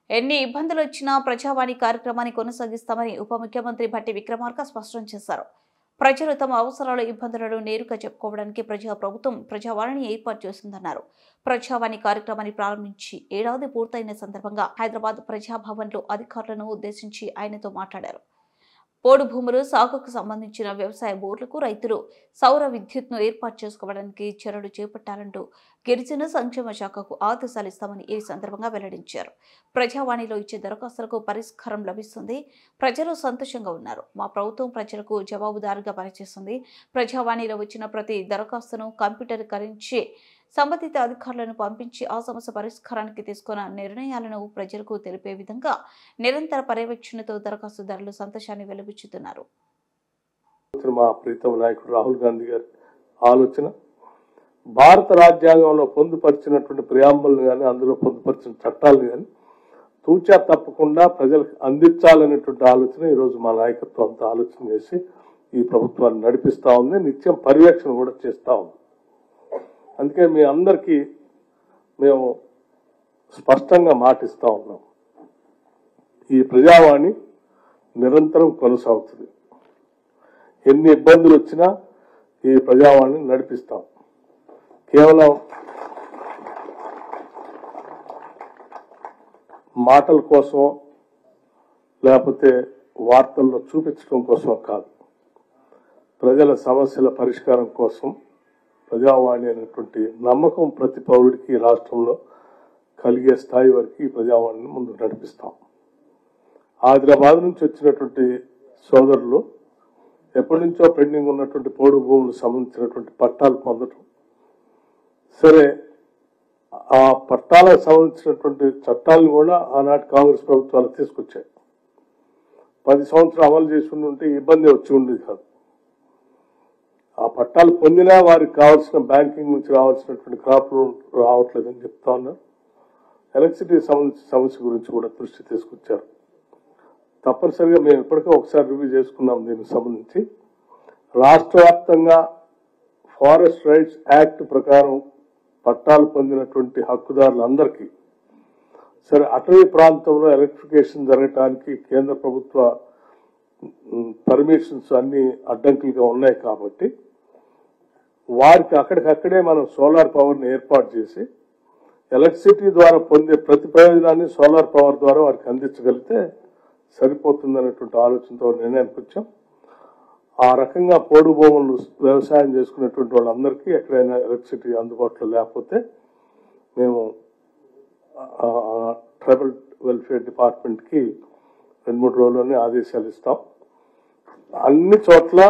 ఎన్ని ఇబ్బందులు వచ్చినా ప్రజావాణి కార్యక్రమాన్ని కొనసాగిస్తామని ఉప ముఖ్యమంత్రి భట్టి విక్రమార్క స్పష్టం చేశారు. ప్రజలు తమ అవసరాలు ఇబ్బందులను నేరుగా చెప్పుకోవడానికి ప్రభుత్వం ప్రజావాణిని ఏర్పాటు చేసిందన్నారు. ప్రజావాణి కార్యక్రమాన్ని ప్రారంభించి ఏడాది పూర్తయిన సందర్భంగా హైదరాబాద్ ప్రజాభవన్లో అధికారులను ఉద్దేశించి ఆయనతో మాట్లాడారు. పోడు భూములు సాగుకు సంబంధించిన వ్యవసాయ బోర్డులకు రైతులు సౌర విద్యుత్ను ఏర్పాటు చేసుకోవడానికి చర్యలు చేపట్టాలంటూ గిరిజన సంక్షేమ శాఖకు ఆదేశాలు ఇస్తామని ఈ సందర్భంగా వెల్లడించారు. ప్రజావాణిలో ఇచ్చే దరఖాస్తులకు పరిష్కారం లభిస్తుంది. ప్రజలు సంతోషంగా ఉన్నారు. మా ప్రభుత్వం ప్రజలకు జవాబుదారీగా పనిచేస్తుంది. ప్రజావాణిలో వచ్చిన ప్రతి దరఖాస్తును కంప్యూటరీకరించి సంబంధిత అధికారులను పంపించి ఆ సమస్య పరిష్కారానికి తీసుకున్న నిర్ణయాలను ప్రజలకు తెలిపే విధంగా నిరంతర పర్యవేక్షణతో దరఖాస్తుదారులు సంతోషాన్ని వెలుబుచ్చుతున్నారు. మా ప్రీతమ నాయకుడు రాహుల్ గాంధీ గారి ఆలోచన భారత రాజ్యాంగంలో పొందుపరిచినటువంటి ప్రియాంబుల్ని కానీ అందులో పొందుపరిచిన చట్టాలను కానీ తూచా తప్పకుండా ప్రజలకు అందించాలనేటువంటి ఆలోచన ఈరోజు మా నాయకత్వం అంతా ఆలోచన చేసి ఈ ప్రభుత్వాన్ని నడిపిస్తా ఉంది. నిత్యం పర్యవేక్షణ కూడా చేస్తా ఉంది. అందుకే మీ అందరికీ మేము స్పష్టంగా మాటిస్తా ఉన్నాం. ఈ ప్రజావాణి నిరంతరం కొనసాగుతుంది. ఎన్ని ఇబ్బందులు వచ్చినా ఈ ప్రజావాణిని నడిపిస్తాం. కేవలం మాటల కోసం లేకపోతే వార్తల్లో చూపించడం కోసం కాదు, ప్రజల సమస్యల పరిష్కారం కోసం ప్రజావాణి అనేటువంటి నమ్మకం ప్రతి పౌరుడికి రాష్ట్రంలో కలిగే స్థాయి వరకు ఈ ప్రజావాణిని ముందు నడిపిస్తాం. హైదరాబాద్ నుంచి వచ్చినటువంటి సోదరులు ఎప్పటి నుంచో పెండింగ్ ఉన్నటువంటి పోడు భూములకు సంబంధించినటువంటి పట్టాలు పొందడం, సరే ఆ పట్టాలకు సంబంధించినటువంటి చట్టాలను కూడా ఆనాటి కాంగ్రెస్ ప్రభుత్వాలు తీసుకొచ్చాయి. 10 సంవత్సరాలు అమలు చేసి ఉంటే ఇబ్బంది వచ్చి ఉండేది కాదు. ఆ పట్టాలు పొందినా వారికి కావాల్సిన బ్యాంకింగ్ నుంచి రావాల్సినటువంటి క్రాప్ లోన్ రావట్లేదని చెప్తా ఉన్నారు. ఎలక్ట్రిసిటీ సమస్య గురించి కూడా దృష్టి తీసుకొచ్చారు. తప్పనిసరిగా మేము ఇప్పటికే ఒకసారి రివ్యూ చేసుకున్నాం. దీనికి సంబంధించి రాష్ట్ర వ్యాప్తంగా ఫారెస్ట్ రైట్స్ యాక్ట్ ప్రకారం పట్టాలు పొందినటువంటి హక్కుదారులందరికీ సరే అటవీ ప్రాంతంలో ఎలక్ట్రిఫికేషన్ జరగటానికి కేంద్ర ప్రభుత్వ పర్మిషన్స్ అన్ని అడ్డంకులుగా ఉన్నాయి కాబట్టి వారికి అక్కడికక్కడే మనం సోలార్ పవర్ని ఏర్పాటు చేసి ఎలక్ట్రిసిటీ ద్వారా పొందే ప్రతి ప్రయోజనాన్ని సోలార్ పవర్ ద్వారా వారికి అందించగలిగితే సరిపోతుందనేటువంటి ఆలోచనతో నిర్ణయానికి వచ్చాం. ఆ రకంగా పోడు భూములు వ్యవసాయం చేసుకునేటువంటి వాళ్ళందరికీ ఎక్కడైనా ఎలక్ట్రిసిటీ అందుబాటులో లేకపోతే మేము ట్రైబల్ వెల్ఫేర్ డిపార్ట్మెంట్కి 2-3 రోజుల్లోనే ఆదేశాలు ఇస్తాం. అన్ని చోట్ల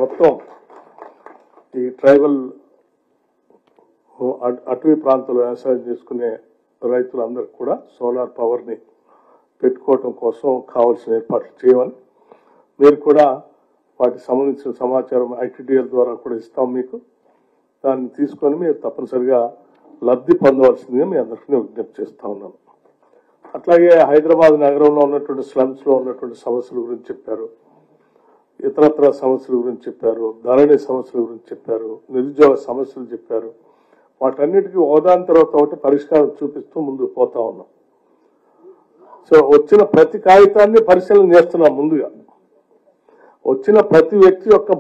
మొత్తం ఈ ట్రైబల్ అటవీ ప్రాంతంలో వ్యవసాయం చేసుకునే రైతులందరికీ కూడా సోలార్ పవర్ని పెట్టుకోవటం కోసం కావాల్సిన ఏర్పాట్లు చేయమని, మీరు కూడా వాటికి సంబంధించిన సమాచారం ఐటీడీఎల్ ద్వారా కూడా ఇస్తాం మీకు. దాన్ని తీసుకొని మీరు తప్పనిసరిగా లబ్ధి పొందవలసిందిగా మీ అందరికీ విజ్ఞప్తి చేస్తా ఉన్నాను. అట్లాగే హైదరాబాద్ నగరంలో ఉన్నటువంటి స్లమ్స్ లో ఉన్నటువంటి సమస్యల గురించి చెప్పారు, ఇతరత్ర సమస్యల గురించి చెప్పారు, ధరణి సమస్యల గురించి చెప్పారు, నిరుద్యోగ సమస్యలు చెప్పారు. వాటన్నిటికీ ఒకదాని తర్వాత ఒకటి పరిష్కారం చూపిస్తూ ముందుకు పోతా ఉన్నాం. సో వచ్చిన ప్రతి కాగితాన్ని పరిశీలన చేస్తున్నాం. ముందుగా వచ్చిన ప్రతి వ్యక్తి యొక్క